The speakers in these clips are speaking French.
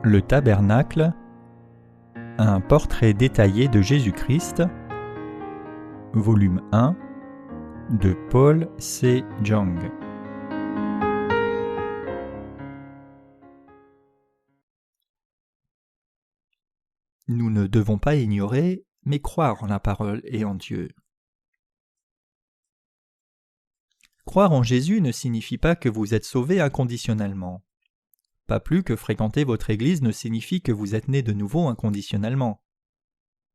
Le Tabernacle, un portrait détaillé de Jésus-Christ, volume 1, de Paul C. Jong. Nous ne devons pas ignorer, mais croire en la parole et en Dieu. Croire en Jésus ne signifie pas que vous êtes sauvé inconditionnellement. Pas plus que fréquenter votre Église ne signifie que vous êtes né de nouveau inconditionnellement.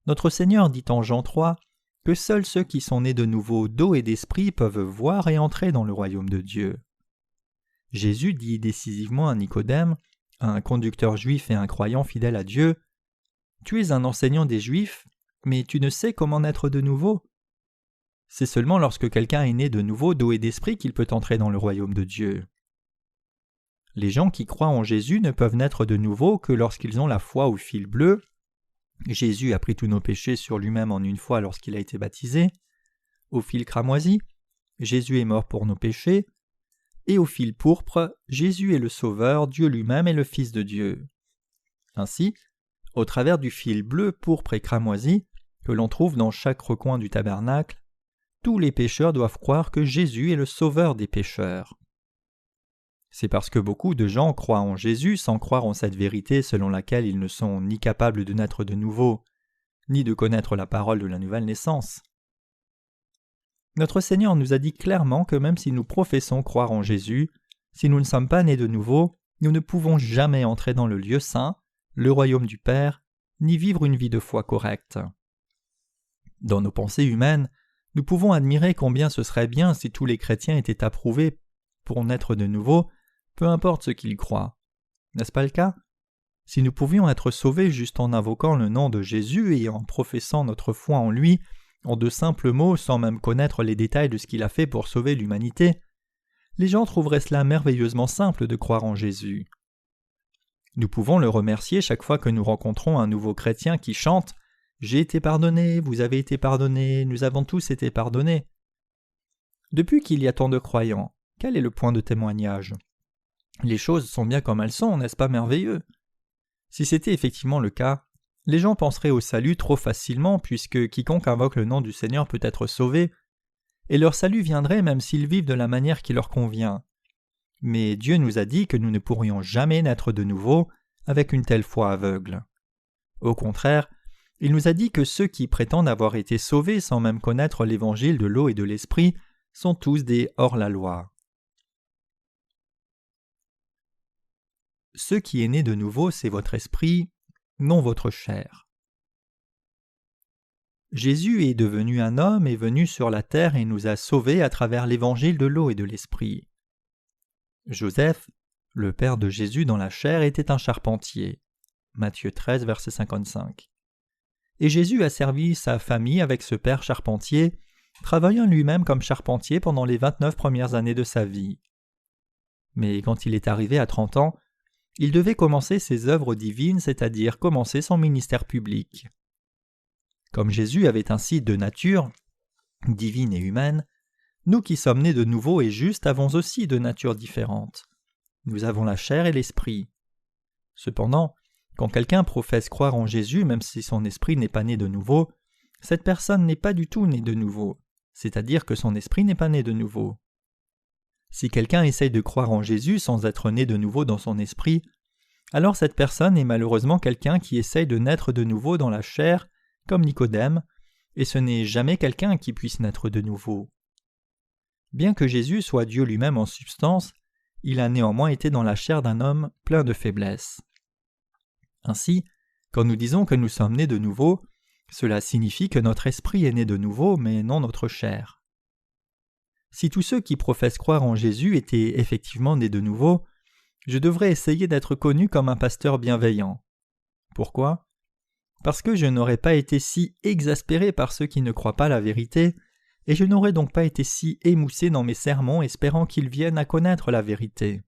Notre Seigneur dit en Jean 3 que seuls ceux qui sont nés de nouveau d'eau et d'esprit peuvent voir et entrer dans le royaume de Dieu. Jésus dit décisivement à Nicodème, un conducteur juif et un croyant fidèle à Dieu, « Tu es un enseignant des Juifs, mais tu ne sais comment naître de nouveau ?» C'est seulement lorsque quelqu'un est né de nouveau d'eau et d'esprit qu'il peut entrer dans le royaume de Dieu. Les gens qui croient en Jésus ne peuvent naître de nouveau que lorsqu'ils ont la foi au fil bleu. Jésus a pris tous nos péchés sur lui-même en une fois lorsqu'il a été baptisé. Au fil cramoisi, Jésus est mort pour nos péchés. Et au fil pourpre, Jésus est le Sauveur, Dieu lui-même est le Fils de Dieu. Ainsi, au travers du fil bleu, pourpre et cramoisi, que l'on trouve dans chaque recoin du tabernacle, tous les pécheurs doivent croire que Jésus est le Sauveur des pécheurs. C'est parce que beaucoup de gens croient en Jésus sans croire en cette vérité selon laquelle ils ne sont ni capables de naître de nouveau, ni de connaître la parole de la nouvelle naissance. Notre Seigneur nous a dit clairement que même si nous professons croire en Jésus, si nous ne sommes pas nés de nouveau, nous ne pouvons jamais entrer dans le lieu saint, le royaume du Père, ni vivre une vie de foi correcte. Dans nos pensées humaines, nous pouvons admirer combien ce serait bien si tous les chrétiens étaient approuvés pour naître de nouveau, peu importe ce qu'ils croient. N'est-ce pas le cas? Si nous pouvions être sauvés juste en invoquant le nom de Jésus et en professant notre foi en lui, en de simples mots sans même connaître les détails de ce qu'il a fait pour sauver l'humanité, les gens trouveraient cela merveilleusement simple de croire en Jésus. Nous pouvons le remercier chaque fois que nous rencontrons un nouveau chrétien qui chante « J'ai été pardonné, vous avez été pardonné, nous avons tous été pardonnés ». Depuis qu'il y a tant de croyants, quel est le point de témoignage? Les choses sont bien comme elles sont, n'est-ce pas merveilleux? Si c'était effectivement le cas, les gens penseraient au salut trop facilement puisque quiconque invoque le nom du Seigneur peut être sauvé, et leur salut viendrait même s'ils vivent de la manière qui leur convient. Mais Dieu nous a dit que nous ne pourrions jamais naître de nouveau avec une telle foi aveugle. Au contraire, il nous a dit que ceux qui prétendent avoir été sauvés sans même connaître l'évangile de l'eau et de l'esprit sont tous des hors-la-loi. Ce qui est né de nouveau, c'est votre esprit, non votre chair. Jésus est devenu un homme, est venu sur la terre et nous a sauvés à travers l'évangile de l'eau et de l'esprit. Joseph, le père de Jésus dans la chair, était un charpentier. Matthieu 13, verset 55. Et Jésus a servi sa famille avec ce père charpentier, travaillant lui-même comme charpentier pendant les 29 premières années de sa vie. Mais quand il est arrivé à 30 ans, il devait commencer ses œuvres divines, c'est-à-dire commencer son ministère public. Comme Jésus avait ainsi deux natures, divine et humaine, nous qui sommes nés de nouveau et justes avons aussi deux natures différentes. Nous avons la chair et l'esprit. Cependant, quand quelqu'un professe croire en Jésus, même si son esprit n'est pas né de nouveau, cette personne n'est pas du tout née de nouveau, c'est-à-dire que son esprit n'est pas né de nouveau. Si quelqu'un essaye de croire en Jésus sans être né de nouveau dans son esprit, alors cette personne est malheureusement quelqu'un qui essaye de naître de nouveau dans la chair, comme Nicodème, et ce n'est jamais quelqu'un qui puisse naître de nouveau. Bien que Jésus soit Dieu lui-même en substance, il a néanmoins été dans la chair d'un homme plein de faiblesses. Ainsi, quand nous disons que nous sommes nés de nouveau, cela signifie que notre esprit est né de nouveau, mais non notre chair. Si tous ceux qui professent croire en Jésus étaient effectivement nés de nouveau, je devrais essayer d'être connu comme un pasteur bienveillant. Pourquoi? Parce que je n'aurais pas été si exaspéré par ceux qui ne croient pas la vérité, et je n'aurais donc pas été si émoussé dans mes sermons espérant qu'ils viennent à connaître la vérité.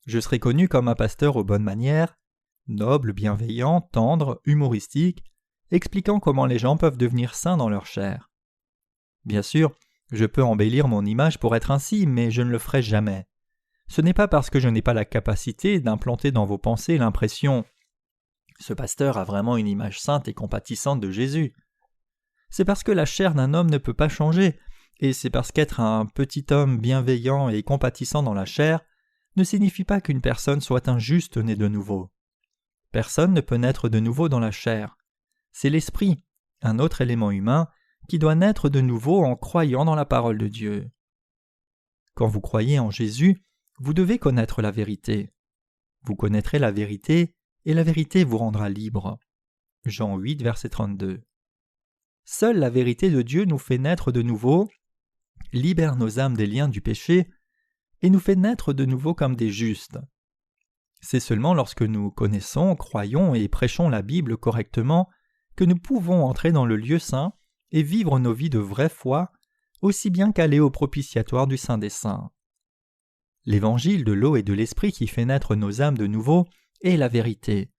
Je serais connu comme un pasteur aux bonnes manières, noble, bienveillant, tendre, humoristique, expliquant comment les gens peuvent devenir saints dans leur chair. Bien sûr, je peux embellir mon image pour être ainsi, mais je ne le ferai jamais. ce n'est pas parce que je n'ai pas la capacité d'implanter dans vos pensées l'impression « ce pasteur a vraiment une image sainte et compatissante de Jésus ». C'est parce que la chair d'un homme ne peut pas changer, et c'est parce qu'être un petit homme bienveillant et compatissant dans la chair ne signifie pas qu'une personne soit un juste né de nouveau. Personne ne peut naître de nouveau dans la chair. C'est l'esprit, un autre élément humain, qui doit naître de nouveau en croyant dans la parole de Dieu. Quand vous croyez en Jésus, vous devez connaître la vérité. Vous connaîtrez la vérité, et la vérité vous rendra libre. Jean 8, verset 32. Seule la vérité de Dieu nous fait naître de nouveau, libère nos âmes des liens du péché, et nous fait naître de nouveau comme des justes. C'est seulement lorsque nous connaissons, croyons et prêchons la Bible correctement que nous pouvons entrer dans le lieu saint et vivre nos vies de vraie foi, aussi bien qu'aller au propitiatoire du Saint des Saints. L'évangile de l'eau et de l'esprit qui fait naître nos âmes de nouveau est la vérité,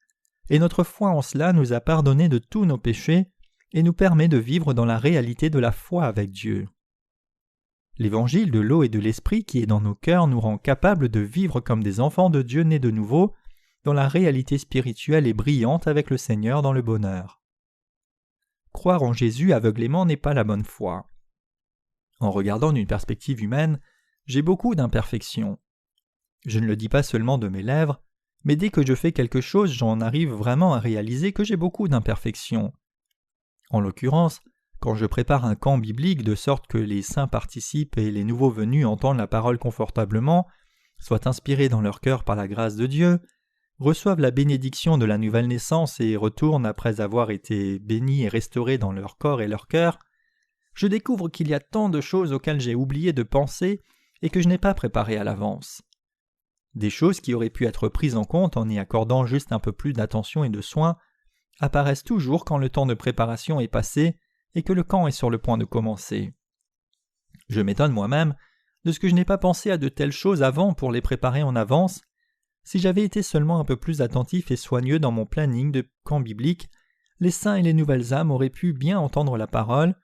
et notre foi en cela nous a pardonné de tous nos péchés et nous permet de vivre dans la réalité de la foi avec Dieu. L'évangile de l'eau et de l'esprit qui est dans nos cœurs nous rend capables de vivre comme des enfants de Dieu nés de nouveau, dans la réalité spirituelle et brillante avec le Seigneur dans le bonheur. Croire en Jésus aveuglément n'est pas la bonne foi. En regardant d'une perspective humaine, j'ai beaucoup d'imperfections. Je ne le dis pas seulement de mes lèvres, mais dès que je fais quelque chose, j'en arrive vraiment à réaliser que j'ai beaucoup d'imperfections. En l'occurrence, quand je prépare un camp biblique de sorte que les saints participent et les nouveaux venus entendent la parole confortablement, soient inspirés dans leur cœur par la grâce de Dieu, reçoivent la bénédiction de la nouvelle naissance et retournent après avoir été bénis et restaurés dans leur corps et leur cœur, je découvre qu'il y a tant de choses auxquelles j'ai oublié de penser et que je n'ai pas préparées à l'avance. Des choses qui auraient pu être prises en compte en y accordant juste un peu plus d'attention et de soin apparaissent toujours quand le temps de préparation est passé et que le camp est sur le point de commencer. Je m'étonne moi-même de ce que je n'ai pas pensé à de telles choses avant pour les préparer en avance. Si j'avais été seulement un peu plus attentif et soigneux dans mon planning de camp biblique, les saints et les nouvelles âmes auraient pu bien entendre la parole,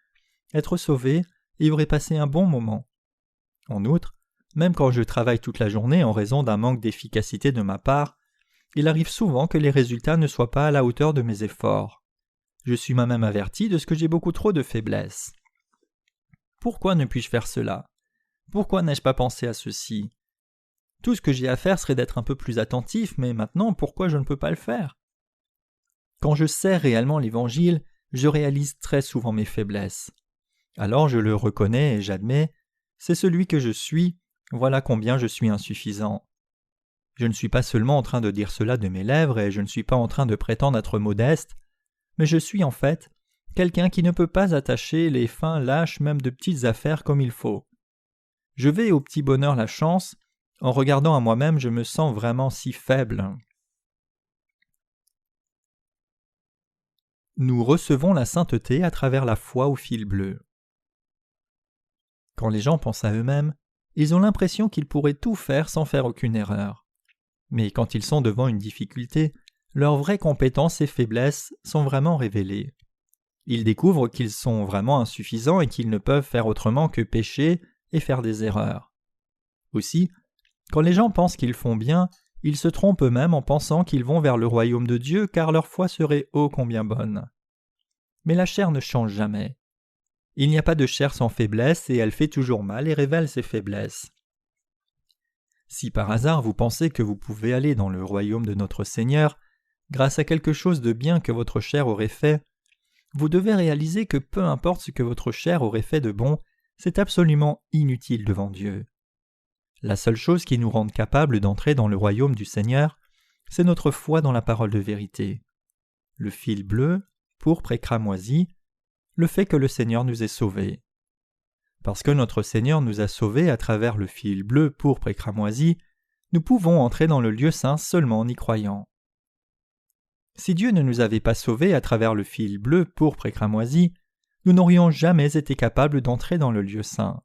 être sauvés et y auraient passé un bon moment. En outre, même quand je travaille toute la journée en raison d'un manque d'efficacité de ma part, il arrive souvent que les résultats ne soient pas à la hauteur de mes efforts. Je suis moi-même averti de ce que j'ai beaucoup trop de faiblesses. Pourquoi ne puis-je faire cela? Pourquoi n'ai-je pas pensé à ceci? Tout ce que j'ai à faire serait d'être un peu plus attentif, mais maintenant, pourquoi je ne peux pas le faire? Quand je sais réellement l'Évangile, je réalise très souvent mes faiblesses. Alors je le reconnais et j'admets, c'est celui que je suis, voilà combien je suis insuffisant. Je ne suis pas seulement en train de dire cela de mes lèvres et je ne suis pas en train de prétendre être modeste, mais je suis en fait quelqu'un qui ne peut pas attacher les fins lâches même de petites affaires comme il faut. Je vais au petit bonheur la chance, en regardant à moi-même je me sens vraiment si faible. Nous recevons la sainteté à travers la foi au fil bleu. Quand les gens pensent à eux-mêmes, ils ont l'impression qu'ils pourraient tout faire sans faire aucune erreur. Mais quand ils sont devant une difficulté, leurs vraies compétences et faiblesses sont vraiment révélées. Ils découvrent qu'ils sont vraiment insuffisants et qu'ils ne peuvent faire autrement que pécher et faire des erreurs. Aussi, quand les gens pensent qu'ils font bien, ils se trompent eux-mêmes en pensant qu'ils vont vers le royaume de Dieu car leur foi serait ô combien bonne. Mais la chair ne change jamais. Il n'y a pas de chair sans faiblesse et elle fait toujours mal et révèle ses faiblesses. Si par hasard vous pensez que vous pouvez aller dans le royaume de notre Seigneur grâce à quelque chose de bien que votre chair aurait fait, vous devez réaliser que peu importe ce que votre chair aurait fait de bon, c'est absolument inutile devant Dieu. La seule chose qui nous rende capables d'entrer dans le royaume du Seigneur, c'est notre foi dans la parole de vérité. Le fil bleu, pourpre et cramoisi, le fait que le Seigneur nous ait sauvés. Parce que notre Seigneur nous a sauvés à travers le fil bleu, pourpre et cramoisi, nous pouvons entrer dans le lieu saint seulement en y croyant. Si Dieu ne nous avait pas sauvés à travers le fil bleu, pourpre et cramoisi, nous n'aurions jamais été capables d'entrer dans le lieu saint.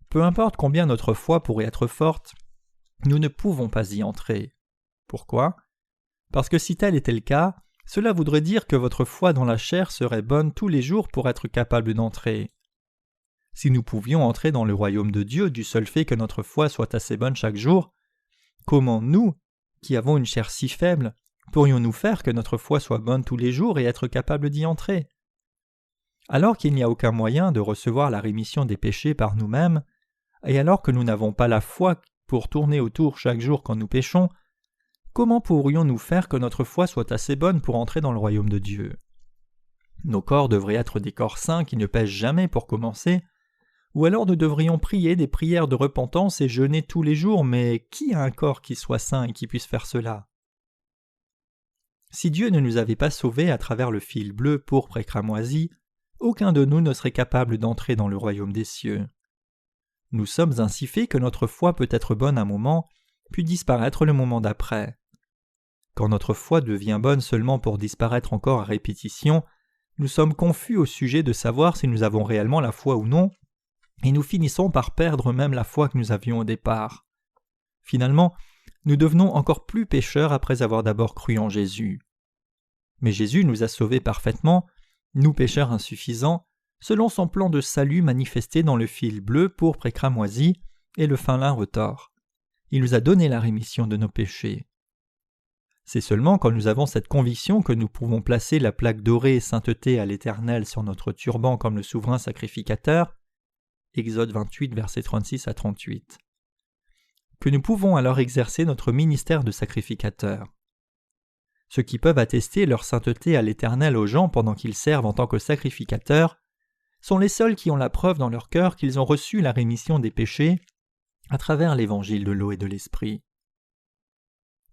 Peu importe combien notre foi pourrait être forte, nous ne pouvons pas y entrer. Pourquoi? Parce que si tel était le cas, cela voudrait dire que votre foi dans la chair serait bonne tous les jours pour être capable d'entrer. Si nous pouvions entrer dans le royaume de Dieu du seul fait que notre foi soit assez bonne chaque jour, comment nous, qui avons une chair si faible, pourrions-nous faire que notre foi soit bonne tous les jours et être capables d'y entrer? Alors qu'il n'y a aucun moyen de recevoir la rémission des péchés par nous-mêmes, et alors que nous n'avons pas la foi pour tourner autour chaque jour quand nous péchons, comment pourrions-nous faire que notre foi soit assez bonne pour entrer dans le royaume de Dieu? Nos corps devraient être des corps saints qui ne pêchent jamais pour commencer, ou alors nous devrions prier des prières de repentance et jeûner tous les jours, mais qui a un corps qui soit saint et qui puisse faire cela? Si Dieu ne nous avait pas sauvés à travers le fil bleu, pourpre et cramoisi, aucun de nous ne serait capable d'entrer dans le royaume des cieux. Nous sommes ainsi faits que notre foi peut être bonne un moment, puis disparaître le moment d'après. Quand notre foi devient bonne seulement pour disparaître encore à répétition, nous sommes confus au sujet de savoir si nous avons réellement la foi ou non, et nous finissons par perdre même la foi que nous avions au départ. Finalement, nous devenons encore plus pécheurs après avoir d'abord cru en Jésus. Mais Jésus nous a sauvés parfaitement, nous pécheurs insuffisants, selon son plan de salut manifesté dans le fil bleu, pourpre et cramoisi, et le fin lin retors. Il nous a donné la rémission de nos péchés. C'est seulement quand nous avons cette conviction que nous pouvons placer la plaque dorée sainteté à l'Éternel sur notre turban comme le souverain sacrificateur, Exode 28, versets 36 à 38, que nous pouvons alors exercer notre ministère de sacrificateur. Ceux qui peuvent attester leur sainteté à l'Éternel aux gens pendant qu'ils servent en tant que sacrificateurs sont les seuls qui ont la preuve dans leur cœur qu'ils ont reçu la rémission des péchés à travers l'évangile de l'eau et de l'esprit.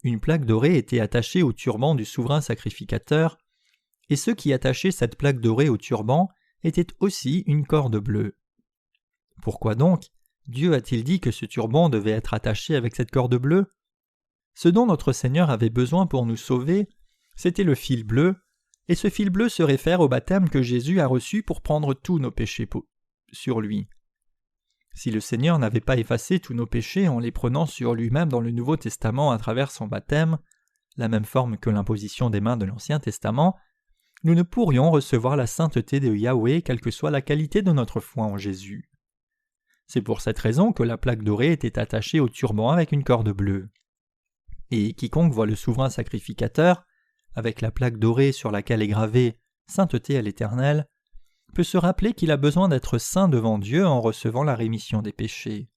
Une plaque dorée était attachée au turban du souverain sacrificateur, et ceux qui attachaient cette plaque dorée au turban étaient aussi une corde bleue. Pourquoi donc Dieu a-t-il dit que ce turban devait être attaché avec cette corde bleue? Ce dont notre Seigneur avait besoin pour nous sauver, c'était le fil bleu, et ce fil bleu se réfère au baptême que Jésus a reçu pour prendre tous nos péchés sur lui. Si le Seigneur n'avait pas effacé tous nos péchés en les prenant sur lui-même dans le Nouveau Testament à travers son baptême, la même forme que l'imposition des mains de l'Ancien Testament, nous ne pourrions recevoir la sainteté de Yahweh quelle que soit la qualité de notre foi en Jésus. C'est pour cette raison que la plaque dorée était attachée au turban avec une corde bleue. Et quiconque voit le souverain sacrificateur, avec la plaque dorée sur laquelle est gravé « Sainteté à l'Éternel », peut se rappeler qu'il a besoin d'être saint devant Dieu en recevant la rémission des péchés.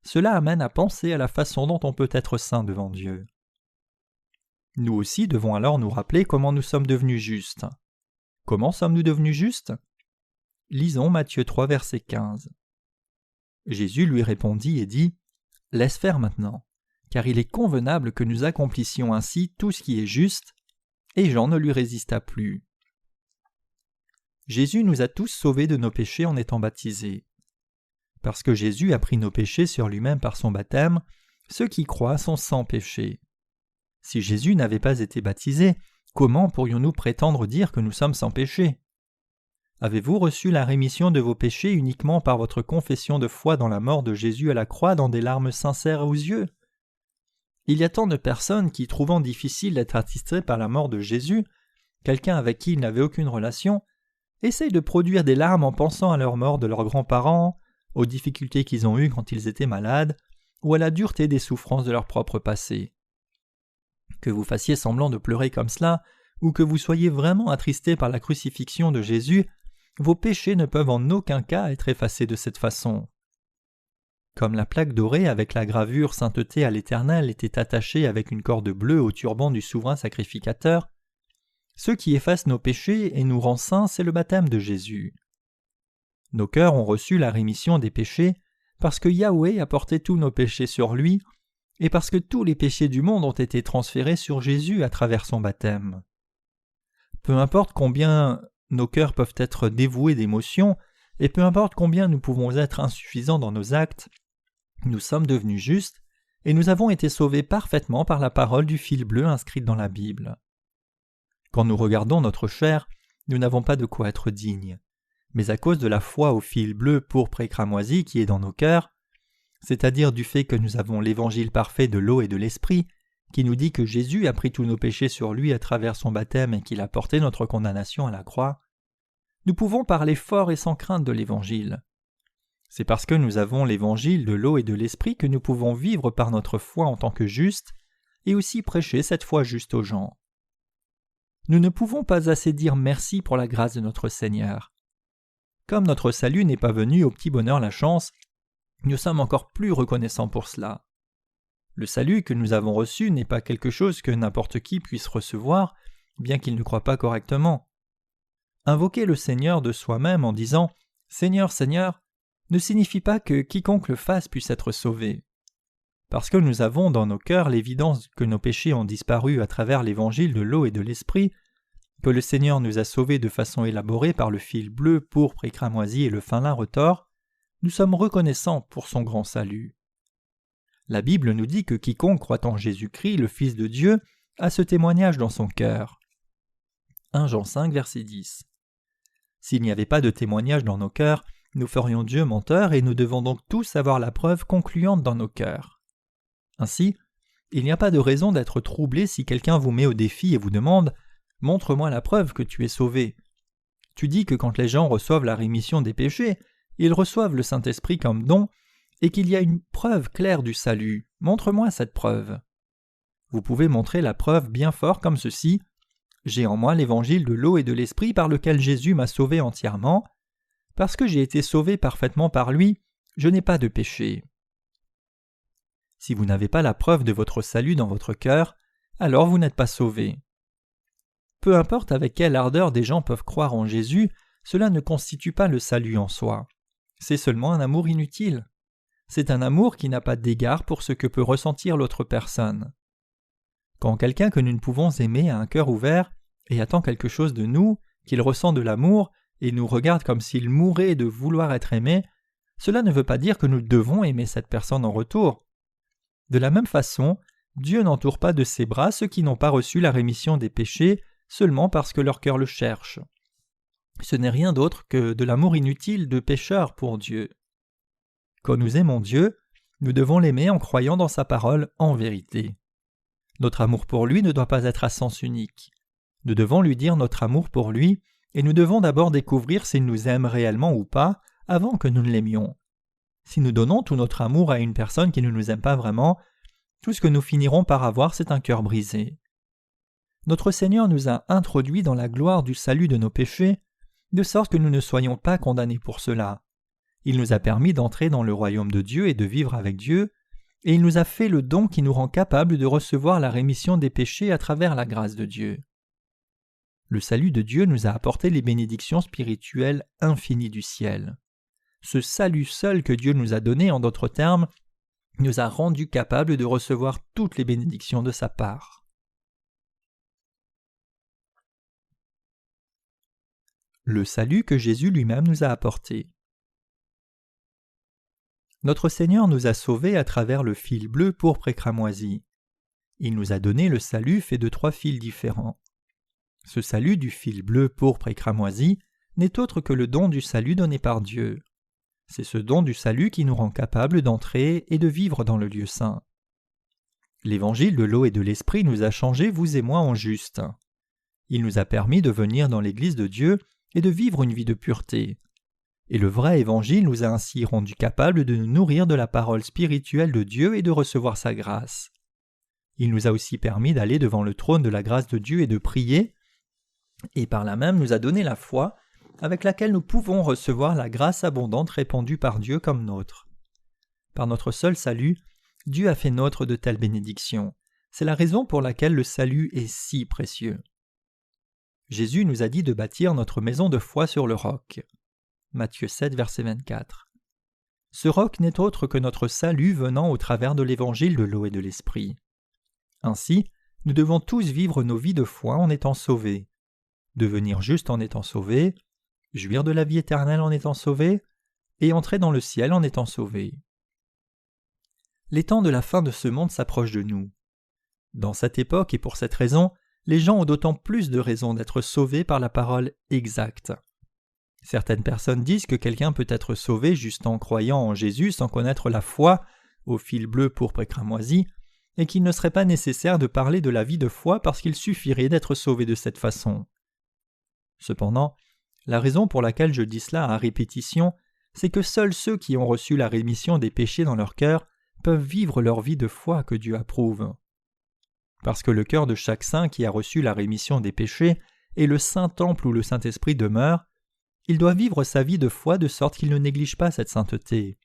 Cela amène à penser à la façon dont on peut être saint devant Dieu. Nous aussi devons alors nous rappeler comment nous sommes devenus justes. Comment sommes-nous devenus justes? Lisons Matthieu 3, verset 15. Jésus lui répondit et dit « Laisse faire maintenant, car il est convenable que nous accomplissions ainsi tout ce qui est juste. » Et Jean ne lui résista plus. Jésus nous a tous sauvés de nos péchés en étant baptisés. Parce que Jésus a pris nos péchés sur lui-même par son baptême, ceux qui croient sont sans péché. Si Jésus n'avait pas été baptisé, comment pourrions-nous prétendre dire que nous sommes sans péché? Avez-vous reçu la rémission de vos péchés uniquement par votre confession de foi dans la mort de Jésus à la croix dans des larmes sincères aux yeux? Il y a tant de personnes qui, trouvant difficile d'être attristées par la mort de Jésus, quelqu'un avec qui ils n'avaient aucune relation, essayent de produire des larmes en pensant à leur mort de leurs grands-parents, aux difficultés qu'ils ont eues quand ils étaient malades, ou à la dureté des souffrances de leur propre passé. Que vous fassiez semblant de pleurer comme cela, ou que vous soyez vraiment attristé par la crucifixion de Jésus, vos péchés ne peuvent en aucun cas être effacés de cette façon. Comme la plaque dorée avec la gravure « Sainteté à l'Éternel » était attachée avec une corde bleue au turban du souverain sacrificateur, ce qui efface nos péchés et nous rend saints, c'est le baptême de Jésus. Nos cœurs ont reçu la rémission des péchés parce que Yahweh a porté tous nos péchés sur lui et parce que tous les péchés du monde ont été transférés sur Jésus à travers son baptême. Peu importe combien nos cœurs peuvent être dévoués d'émotions, et peu importe combien nous pouvons être insuffisants dans nos actes, nous sommes devenus justes et nous avons été sauvés parfaitement par la parole du fil bleu inscrite dans la Bible. Quand nous regardons notre chair, nous n'avons pas de quoi être dignes. Mais à cause de la foi au fil bleu pourpre et cramoisi qui est dans nos cœurs, c'est-à-dire du fait que nous avons l'évangile parfait de l'eau et de l'esprit, qui nous dit que Jésus a pris tous nos péchés sur lui à travers son baptême et qu'il a porté notre condamnation à la croix, nous pouvons parler fort et sans crainte de l'évangile. C'est parce que nous avons l'évangile de l'eau et de l'esprit que nous pouvons vivre par notre foi en tant que justes et aussi prêcher cette foi juste aux gens. Nous ne pouvons pas assez dire merci pour la grâce de notre Seigneur. Comme notre salut n'est pas venu au petit bonheur la chance, nous sommes encore plus reconnaissants pour cela. Le salut que nous avons reçu n'est pas quelque chose que n'importe qui puisse recevoir, bien qu'il ne croie pas correctement. Invoquer le Seigneur de soi-même en disant « Seigneur, Seigneur » ne signifie pas que quiconque le fasse puisse être sauvé. Parce que nous avons dans nos cœurs l'évidence que nos péchés ont disparu à travers l'évangile de l'eau et de l'esprit, que le Seigneur nous a sauvés de façon élaborée par le fil bleu, pourpre et cramoisi et le fin lin retors, nous sommes reconnaissants pour son grand salut. La Bible nous dit que quiconque croit en Jésus-Christ, le Fils de Dieu, a ce témoignage dans son cœur. 1 Jean 5, verset 10. S'il n'y avait pas de témoignage dans nos cœurs, nous ferions Dieu menteur et nous devons donc tous avoir la preuve concluante dans nos cœurs. Ainsi, il n'y a pas de raison d'être troublé si quelqu'un vous met au défi et vous demande « Montre-moi la preuve que tu es sauvé ». Tu dis que quand les gens reçoivent la rémission des péchés, ils reçoivent le Saint-Esprit comme don et qu'il y a une preuve claire du salut. Montre-moi cette preuve. Vous pouvez montrer la preuve bien fort comme ceci. J'ai en moi l'évangile de l'eau et de l'esprit par lequel Jésus m'a sauvé entièrement. Parce que j'ai été sauvé parfaitement par lui, je n'ai pas de péché. Si vous n'avez pas la preuve de votre salut dans votre cœur, alors vous n'êtes pas sauvé. Peu importe avec quelle ardeur des gens peuvent croire en Jésus, cela ne constitue pas le salut en soi. C'est seulement un amour inutile. C'est un amour qui n'a pas d'égard pour ce que peut ressentir l'autre personne. Quand quelqu'un que nous ne pouvons aimer a un cœur ouvert et attend quelque chose de nous, qu'il ressent de l'amour et nous regarde comme s'il mourait de vouloir être aimé, cela ne veut pas dire que nous devons aimer cette personne en retour. De la même façon, Dieu n'entoure pas de ses bras ceux qui n'ont pas reçu la rémission des péchés seulement parce que leur cœur le cherche. Ce n'est rien d'autre que de l'amour inutile de pécheurs pour Dieu. Quand nous aimons Dieu, nous devons l'aimer en croyant dans sa parole en vérité. Notre amour pour lui ne doit pas être à sens unique. Nous devons lui dire notre amour pour lui, et nous devons d'abord découvrir s'il nous aime réellement ou pas, avant que nous ne l'aimions. Si nous donnons tout notre amour à une personne qui ne nous aime pas vraiment, tout ce que nous finirons par avoir, c'est un cœur brisé. Notre Seigneur nous a introduits dans la gloire du salut de nos péchés, de sorte que nous ne soyons pas condamnés pour cela. Il nous a permis d'entrer dans le royaume de Dieu et de vivre avec Dieu, et il nous a fait le don qui nous rend capables de recevoir la rémission des péchés à travers la grâce de Dieu. Le salut de Dieu nous a apporté les bénédictions spirituelles infinies du ciel. Ce salut seul que Dieu nous a donné, en d'autres termes, nous a rendus capables de recevoir toutes les bénédictions de sa part. Le salut que Jésus lui-même nous a apporté. Notre Seigneur nous a sauvés à travers le fil bleu, pourpre et cramoisi. Il nous a donné le salut fait de 3 fils différents. Ce salut du fil bleu, pourpre et cramoisi n'est autre que le don du salut donné par Dieu. C'est ce don du salut qui nous rend capables d'entrer et de vivre dans le lieu saint. L'évangile de l'eau et de l'esprit nous a changés, vous et moi, en justes. Il nous a permis de venir dans l'Église de Dieu et de vivre une vie de pureté. Et le vrai évangile nous a ainsi rendus capables de nous nourrir de la parole spirituelle de Dieu et de recevoir sa grâce. Il nous a aussi permis d'aller devant le trône de la grâce de Dieu et de prier, et par là même nous a donné la foi avec laquelle nous pouvons recevoir la grâce abondante répandue par Dieu comme nôtre. Par notre seul salut, Dieu a fait nôtre de telles bénédictions. C'est la raison pour laquelle le salut est si précieux. Jésus nous a dit de bâtir notre maison de foi sur le roc. Matthieu 7, verset 24. Ce roc n'est autre que notre salut venant au travers de l'évangile de l'eau et de l'esprit. Ainsi, nous devons tous vivre nos vies de foi en étant sauvés. Devenir juste en étant sauvés, jouir de la vie éternelle en étant sauvés, et entrer dans le ciel en étant sauvés. Les temps de la fin de ce monde s'approchent de nous. Dans cette époque et pour cette raison, les gens ont d'autant plus de raisons d'être sauvés par la parole exacte. Certaines personnes disent que quelqu'un peut être sauvé juste en croyant en Jésus sans connaître la foi, au fil bleu, pourpre et cramoisi, et qu'il ne serait pas nécessaire de parler de la vie de foi parce qu'il suffirait d'être sauvé de cette façon. Cependant, la raison pour laquelle je dis cela à répétition, c'est que seuls ceux qui ont reçu la rémission des péchés dans leur cœur peuvent vivre leur vie de foi que Dieu approuve. Parce que le cœur de chaque saint qui a reçu la rémission des péchés est le saint temple où le Saint-Esprit demeure, il doit vivre sa vie de foi de sorte qu'il ne néglige pas cette sainteté.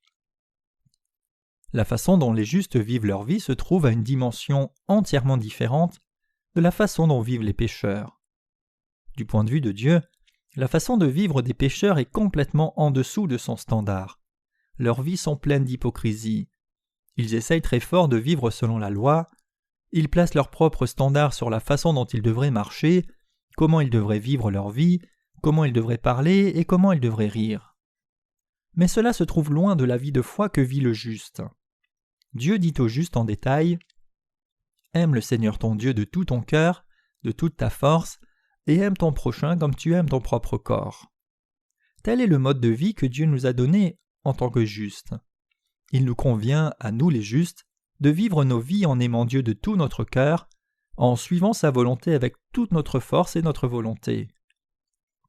La façon dont les justes vivent leur vie se trouve à une dimension entièrement différente de la façon dont vivent les pécheurs. Du point de vue de Dieu, la façon de vivre des pécheurs est complètement en dessous de son standard. Leurs vies sont pleines d'hypocrisie. Ils essayent très fort de vivre selon la loi. Ils placent leurs propres standards sur la façon dont ils devraient marcher, comment ils devraient vivre leur vie, comment ils devraient parler et comment ils devraient rire. Mais cela se trouve loin de la vie de foi que vit le juste. Dieu dit au juste en détail « Aime le Seigneur ton Dieu de tout ton cœur, de toute ta force, et aime ton prochain comme tu aimes ton propre corps. » Tel est le mode de vie que Dieu nous a donné en tant que justes. Il nous convient, à nous les justes, de vivre nos vies en aimant Dieu de tout notre cœur, en suivant sa volonté avec toute notre force et notre volonté.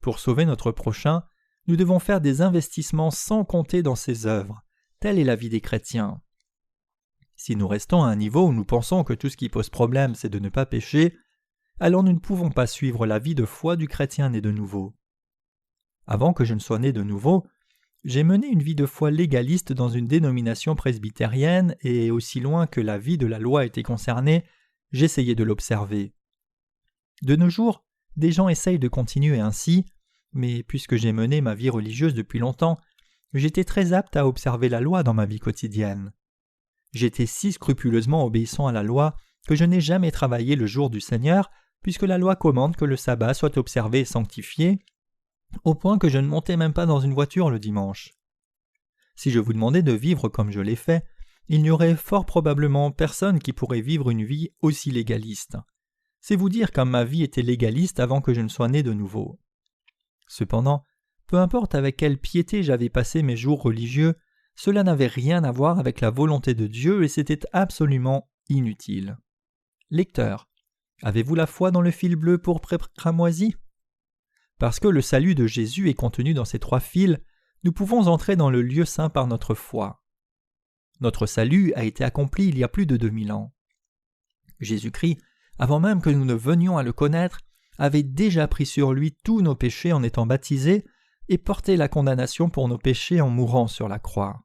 Pour sauver notre prochain, nous devons faire des investissements sans compter dans ses œuvres. Telle est la vie des chrétiens. Si nous restons à un niveau où nous pensons que tout ce qui pose problème c'est de ne pas pécher, alors nous ne pouvons pas suivre la vie de foi du chrétien né de nouveau. Avant que je ne sois né de nouveau, j'ai mené une vie de foi légaliste dans une dénomination presbytérienne et aussi loin que la vie de la loi était concernée, j'essayais de l'observer. De nos jours, des gens essayent de continuer ainsi, mais puisque j'ai mené ma vie religieuse depuis longtemps, j'étais très apte à observer la loi dans ma vie quotidienne. J'étais si scrupuleusement obéissant à la loi que je n'ai jamais travaillé le jour du Seigneur, puisque la loi commande que le sabbat soit observé et sanctifié, au point que je ne montais même pas dans une voiture le dimanche. Si je vous demandais de vivre comme je l'ai fait, il n'y aurait fort probablement personne qui pourrait vivre une vie aussi légaliste. C'est vous dire comme ma vie était légaliste avant que je ne sois né de nouveau. Cependant, peu importe avec quelle piété j'avais passé mes jours religieux, cela n'avait rien à voir avec la volonté de Dieu et c'était absolument inutile. Lecteur, avez-vous la foi dans le fil bleu pourpre et cramoisi ? Parce que le salut de Jésus est contenu dans ces 3 fils, nous pouvons entrer dans le lieu saint par notre foi. Notre salut a été accompli il y a plus de 2000 ans. Jésus-Christ, avant même que nous ne venions à le connaître, avait déjà pris sur lui tous nos péchés en étant baptisé et porté la condamnation pour nos péchés en mourant sur la croix.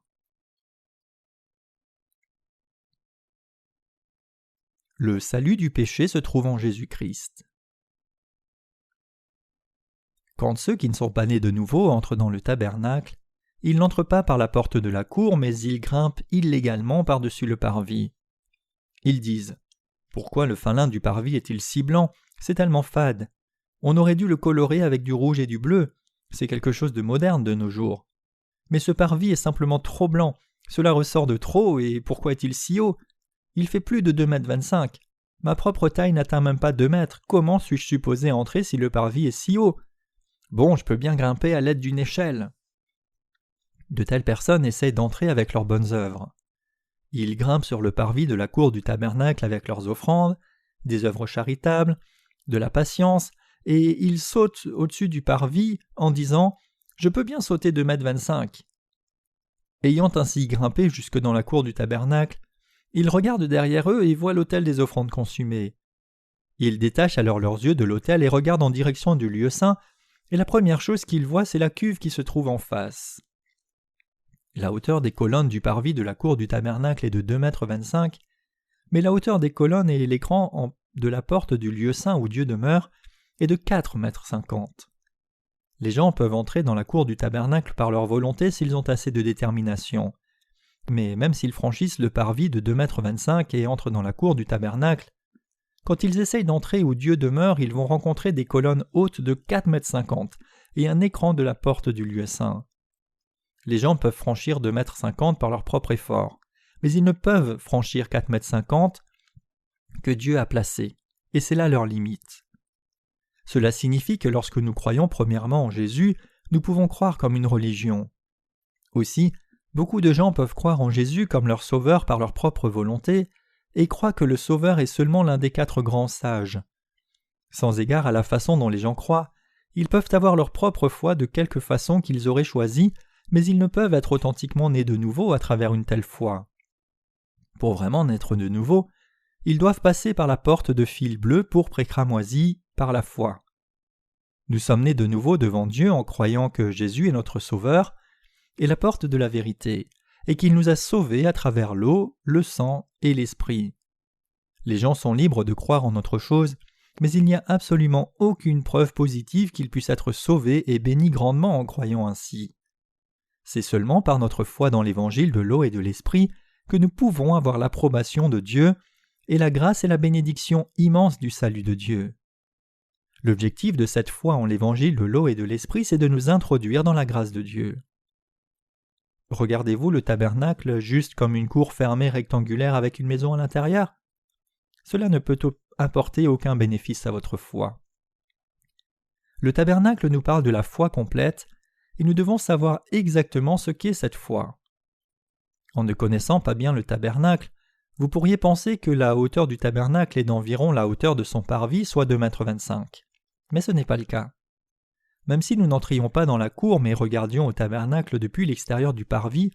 Le salut du péché se trouve en Jésus-Christ. Quand ceux qui ne sont pas nés de nouveau entrent dans le tabernacle, ils n'entrent pas par la porte de la cour, mais ils grimpent illégalement par-dessus le parvis. Ils disent « Pourquoi le fin lin du parvis est-il si blanc ? C'est tellement fade. On aurait dû le colorer avec du rouge et du bleu. C'est quelque chose de moderne de nos jours. Mais ce parvis est simplement trop blanc. Cela ressort de trop, et pourquoi est-il si haut ? Il fait plus de 2,25 m. Ma propre taille n'atteint même pas 2 mètres. Comment suis-je supposé entrer si le parvis est si haut ? Bon, je peux bien grimper à l'aide d'une échelle. » De telles personnes essaient d'entrer avec leurs bonnes œuvres. Ils grimpent sur le parvis de la cour du tabernacle avec leurs offrandes, des œuvres charitables, de la patience, et ils sautent au-dessus du parvis en disant « Je peux bien sauter 2,25 m. » Ayant ainsi grimpé jusque dans la cour du tabernacle, ils regardent derrière eux et voient l'autel des offrandes consumées. Ils détachent alors leurs yeux de l'autel et regardent en direction du lieu saint, et la première chose qu'ils voient, c'est la cuve qui se trouve en face. La hauteur des colonnes du parvis de la cour du tabernacle est de 2,25 m, mais la hauteur des colonnes et l'écran de la porte du lieu saint où Dieu demeure est de 4,50 m. Les gens peuvent entrer dans la cour du tabernacle par leur volonté s'ils ont assez de détermination. Mais même s'ils franchissent le parvis de 2,25 m et entrent dans la cour du tabernacle, quand ils essayent d'entrer où Dieu demeure, ils vont rencontrer des colonnes hautes de 4,50 m et un écran de la porte du lieu saint. Les gens peuvent franchir 2,50 m par leur propre effort, mais ils ne peuvent franchir 4,50 m que Dieu a placés, et c'est là leur limite. Cela signifie que lorsque nous croyons premièrement en Jésus, nous pouvons croire comme une religion. Aussi, beaucoup de gens peuvent croire en Jésus comme leur sauveur par leur propre volonté, et croient que le Sauveur est seulement l'un des 4 grands sages. Sans égard à la façon dont les gens croient, ils peuvent avoir leur propre foi de quelque façon qu'ils auraient choisi, mais ils ne peuvent être authentiquement nés de nouveau à travers une telle foi. Pour vraiment naître de nouveau, ils doivent passer par la porte de fil bleu, pourpre et cramoisi, par la foi. Nous sommes nés de nouveau devant Dieu en croyant que Jésus est notre Sauveur et la porte de la vérité, et qu'il nous a sauvés à travers l'eau, le sang et l'Esprit. Les gens sont libres de croire en autre chose, mais il n'y a absolument aucune preuve positive qu'ils puissent être sauvés et bénis grandement en croyant ainsi. C'est seulement par notre foi dans l'évangile de l'eau et de l'Esprit que nous pouvons avoir l'approbation de Dieu et la grâce et la bénédiction immense du salut de Dieu. L'objectif de cette foi en l'évangile de l'eau et de l'Esprit, c'est de nous introduire dans la grâce de Dieu. Regardez-vous le tabernacle juste comme une cour fermée rectangulaire avec une maison à l'intérieur? Cela ne peut apporter aucun bénéfice à votre foi. Le tabernacle nous parle de la foi complète, et nous devons savoir exactement ce qu'est cette foi. En ne connaissant pas bien le tabernacle, vous pourriez penser que la hauteur du tabernacle est d'environ la hauteur de son parvis, soit 2,25 m. Mais ce n'est pas le cas. Même si nous n'entrions pas dans la cour mais regardions au tabernacle depuis l'extérieur du parvis,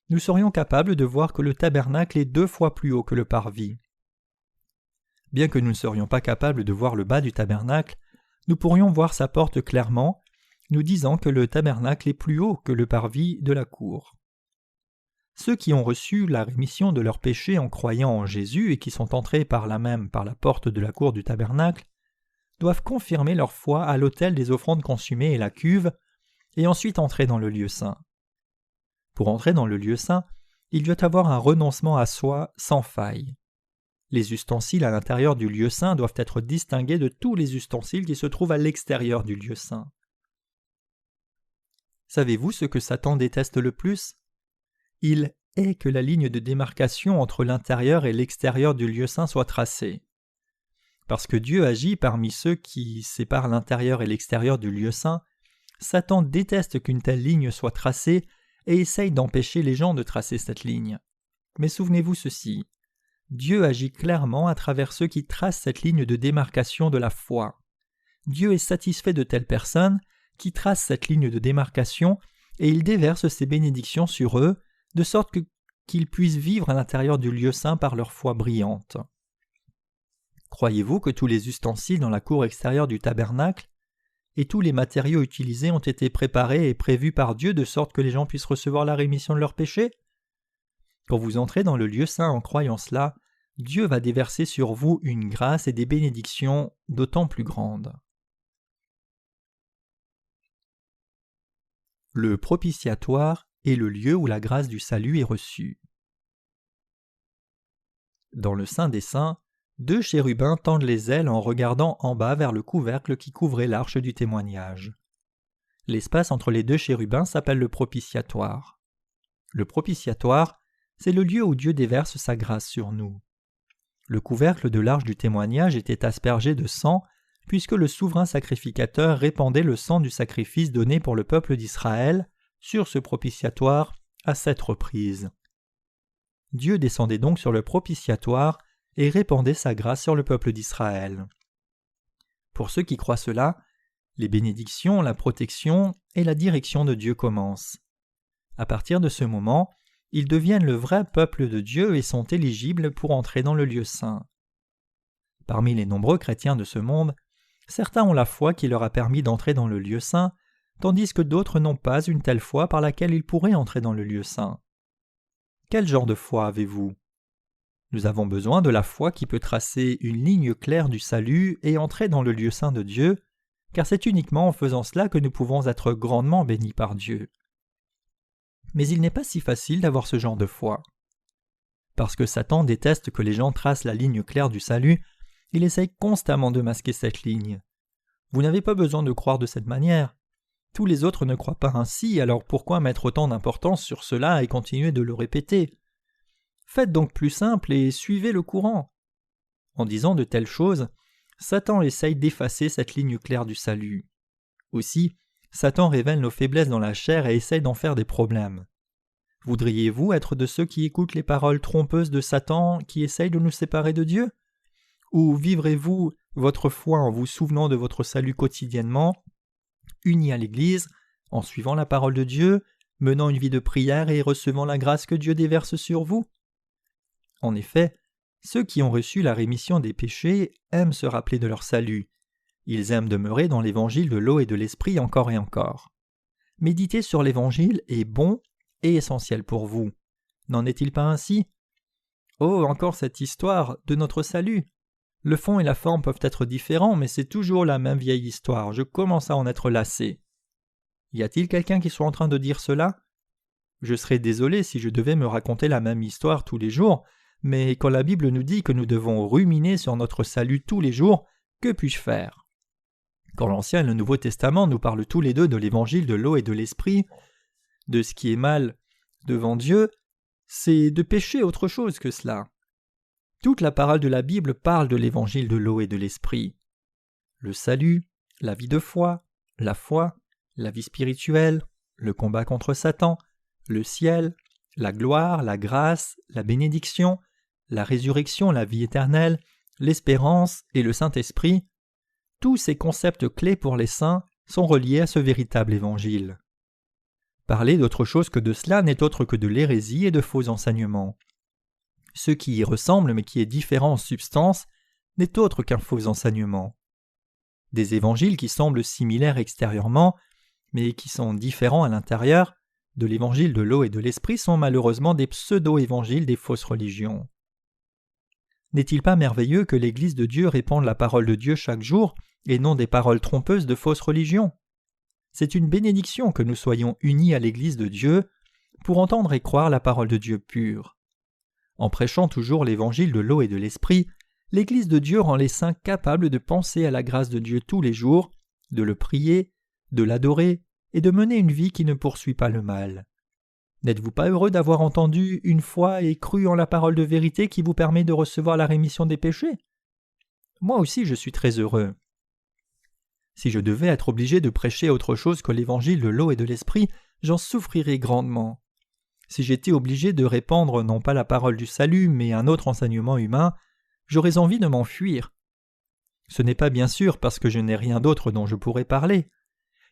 nous serions capables de voir que le tabernacle est 2 fois plus haut que le parvis. Bien que nous ne serions pas capables de voir le bas du tabernacle, nous pourrions voir sa porte clairement, nous disant que le tabernacle est plus haut que le parvis de la cour. Ceux qui ont reçu la rémission de leurs péchés en croyant en Jésus et qui sont entrés par là même par la porte de la cour du tabernacle, doivent confirmer leur foi à l'autel des offrandes consumées et la cuve, et ensuite entrer dans le lieu saint. Pour entrer dans le lieu saint, il doit avoir un renoncement à soi sans faille. Les ustensiles à l'intérieur du lieu saint doivent être distingués de tous les ustensiles qui se trouvent à l'extérieur du lieu saint. Savez-vous ce que Satan déteste le plus? Il hait que la ligne de démarcation entre l'intérieur et l'extérieur du lieu saint soit tracée. Parce que Dieu agit parmi ceux qui séparent l'intérieur et l'extérieur du lieu saint, Satan déteste qu'une telle ligne soit tracée et essaye d'empêcher les gens de tracer cette ligne. Mais souvenez-vous ceci, Dieu agit clairement à travers ceux qui tracent cette ligne de démarcation de la foi. Dieu est satisfait de telles personnes qui tracent cette ligne de démarcation et il déverse ses bénédictions sur eux, de sorte qu'ils puissent vivre à l'intérieur du lieu saint par leur foi brillante. Croyez-vous que tous les ustensiles dans la cour extérieure du tabernacle et tous les matériaux utilisés ont été préparés et prévus par Dieu de sorte que les gens puissent recevoir la rémission de leurs péchés? Quand vous entrez dans le lieu saint en croyant cela, Dieu va déverser sur vous une grâce et des bénédictions d'autant plus grandes. Le propitiatoire est le lieu où la grâce du salut est reçue. Dans le Saint des Saints, 2 chérubins tendent les ailes en regardant en bas vers le couvercle qui couvrait l'arche du témoignage. L'espace entre les 2 chérubins s'appelle le propitiatoire. Le propitiatoire, c'est le lieu où Dieu déverse sa grâce sur nous. Le couvercle de l'arche du témoignage était aspergé de sang, puisque le souverain sacrificateur répandait le sang du sacrifice donné pour le peuple d'Israël sur ce propitiatoire à 7 reprises. Dieu descendait donc sur le propitiatoire et répandait sa grâce sur le peuple d'Israël. Pour ceux qui croient cela, les bénédictions, la protection et la direction de Dieu commencent. À partir de ce moment, ils deviennent le vrai peuple de Dieu et sont éligibles pour entrer dans le lieu saint. Parmi les nombreux chrétiens de ce monde, certains ont la foi qui leur a permis d'entrer dans le lieu saint, tandis que d'autres n'ont pas une telle foi par laquelle ils pourraient entrer dans le lieu saint. Quel genre de foi avez-vous? Nous avons besoin de la foi qui peut tracer une ligne claire du salut et entrer dans le lieu saint de Dieu, car c'est uniquement en faisant cela que nous pouvons être grandement bénis par Dieu. Mais il n'est pas si facile d'avoir ce genre de foi. Parce que Satan déteste que les gens tracent la ligne claire du salut, il essaye constamment de masquer cette ligne. Vous n'avez pas besoin de croire de cette manière. Tous les autres ne croient pas ainsi, alors pourquoi mettre autant d'importance sur cela et continuer de le répéter? Faites donc plus simple et suivez le courant. En disant de telles choses, Satan essaye d'effacer cette ligne claire du salut. Aussi, Satan révèle nos faiblesses dans la chair et essaye d'en faire des problèmes. Voudriez-vous être de ceux qui écoutent les paroles trompeuses de Satan qui essayent de nous séparer de Dieu? Ou vivrez-vous votre foi en vous souvenant de votre salut quotidiennement, unis à l'Église, en suivant la parole de Dieu, menant une vie de prière et recevant la grâce que Dieu déverse sur vous? En effet, ceux qui ont reçu la rémission des péchés aiment se rappeler de leur salut. Ils aiment demeurer dans l'évangile de l'eau et de l'esprit encore et encore. Méditer sur l'évangile est bon et essentiel pour vous. N'en est-il pas ainsi? Oh, encore cette histoire de notre salut! Le fond et la forme peuvent être différents, mais c'est toujours la même vieille histoire. Je commence à en être lassé. Y a-t-il quelqu'un qui soit en train de dire cela? Je serais désolé si je devais me raconter la même histoire tous les jours, mais quand la Bible nous dit que nous devons ruminer sur notre salut tous les jours, que puis-je faire? Quand l'Ancien et le Nouveau Testament nous parlent tous les deux de l'évangile de l'eau et de l'esprit, de ce qui est mal devant Dieu, c'est de pécher autre chose que cela. Toute la parole de la Bible parle de l'évangile de l'eau et de l'esprit. Le salut, la vie de foi, la vie spirituelle, le combat contre Satan, le ciel, la gloire, la grâce, la bénédiction, la résurrection, la vie éternelle, l'espérance et le Saint-Esprit, tous ces concepts clés pour les saints sont reliés à ce véritable évangile. Parler d'autre chose que de cela n'est autre que de l'hérésie et de faux enseignements. Ce qui y ressemble mais qui est différent en substance n'est autre qu'un faux enseignement. Des évangiles qui semblent similaires extérieurement, mais qui sont différents à l'intérieur, de l'évangile de l'eau et de l'esprit sont malheureusement des pseudo-évangiles des fausses religions. N'est-il pas merveilleux que l'Église de Dieu répande la parole de Dieu chaque jour et non des paroles trompeuses de fausses religions? C'est une bénédiction que nous soyons unis à l'Église de Dieu pour entendre et croire la parole de Dieu pure. En prêchant toujours l'évangile de l'eau et de l'esprit, l'Église de Dieu rend les saints capables de penser à la grâce de Dieu tous les jours, de le prier, de l'adorer et de mener une vie qui ne poursuit pas le mal. N'êtes-vous pas heureux d'avoir entendu une fois et cru en la parole de vérité qui vous permet de recevoir la rémission des péchés? Moi aussi je suis très heureux. Si je devais être obligé de prêcher autre chose que l'évangile de l'eau et de l'esprit, j'en souffrirais grandement. Si j'étais obligé de répandre non pas la parole du salut, mais un autre enseignement humain, j'aurais envie de m'enfuir. Ce n'est pas bien sûr parce que je n'ai rien d'autre dont je pourrais parler.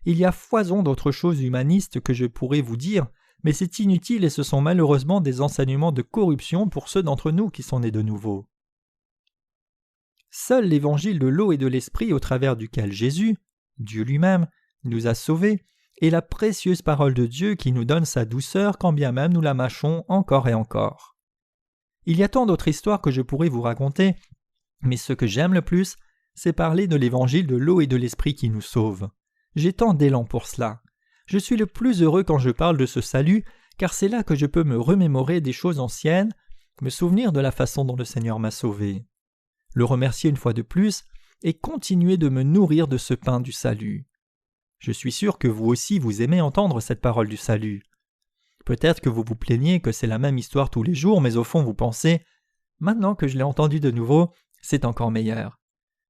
Il y a foison d'autres choses humanistes que je pourrais vous dire, mais c'est inutile et ce sont malheureusement des enseignements de corruption pour ceux d'entre nous qui sont nés de nouveau. Seul l'évangile de l'eau et de l'esprit au travers duquel Jésus, Dieu lui-même, nous a sauvés, est la précieuse parole de Dieu qui nous donne sa douceur quand bien même nous la mâchons encore et encore. Il y a tant d'autres histoires que je pourrais vous raconter, mais ce que j'aime le plus, c'est parler de l'évangile de l'eau et de l'esprit qui nous sauve. J'ai tant d'élan pour cela. Je suis le plus heureux quand je parle de ce salut, car c'est là que je peux me remémorer des choses anciennes, me souvenir de la façon dont le Seigneur m'a sauvé, le remercier une fois de plus, et continuer de me nourrir de ce pain du salut. Je suis sûr que vous aussi vous aimez entendre cette parole du salut. Peut-être que vous vous plaignez que c'est la même histoire tous les jours, mais au fond vous pensez « Maintenant que je l'ai entendu de nouveau, c'est encore meilleur. »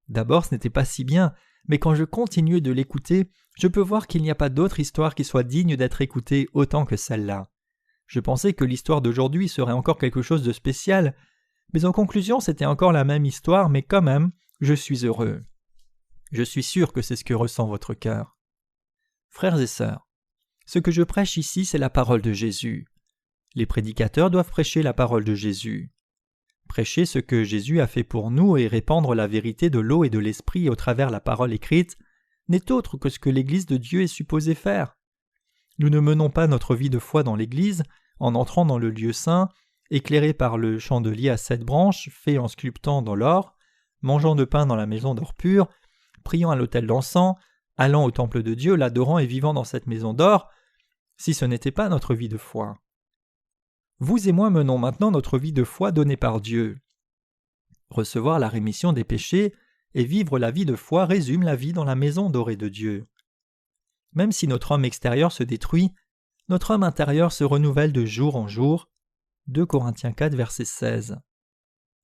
D'abord ce n'était pas si bien, mais quand je continue de l'écouter, je peux voir qu'il n'y a pas d'autre histoire qui soit digne d'être écoutée autant que celle-là. Je pensais que l'histoire d'aujourd'hui serait encore quelque chose de spécial, mais en conclusion c'était encore la même histoire, mais quand même, je suis heureux. Je suis sûr que c'est ce que ressent votre cœur. Frères et sœurs, ce que je prêche ici, c'est la parole de Jésus. Les prédicateurs doivent prêcher la parole de Jésus. Prêcher ce que Jésus a fait pour nous et répandre la vérité de l'eau et de l'esprit au travers la parole écrite n'est autre que ce que l'Église de Dieu est supposée faire. Nous ne menons pas notre vie de foi dans l'Église en entrant dans le lieu saint, éclairé par le chandelier à 7 branches fait en sculptant dans l'or, mangeant de pain dans la maison d'or pur, priant à l'autel d'encens, allant au temple de Dieu, l'adorant et vivant dans cette maison d'or, si ce n'était pas notre vie de foi. Vous et moi menons maintenant notre vie de foi donnée par Dieu. Recevoir la rémission des péchés et vivre la vie de foi résume la vie dans la maison dorée de Dieu. Même si notre homme extérieur se détruit, notre homme intérieur se renouvelle de jour en jour. 2 Corinthiens 4, verset 16.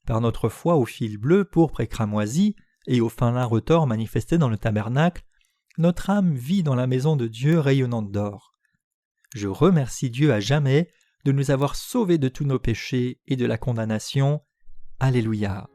Par notre foi au fil bleu, pourpre et cramoisi, et au fin lin retors manifesté dans le tabernacle, notre âme vit dans la maison de Dieu rayonnante d'or. Je remercie Dieu à jamais de nous avoir sauvés de tous nos péchés et de la condamnation. Alléluia.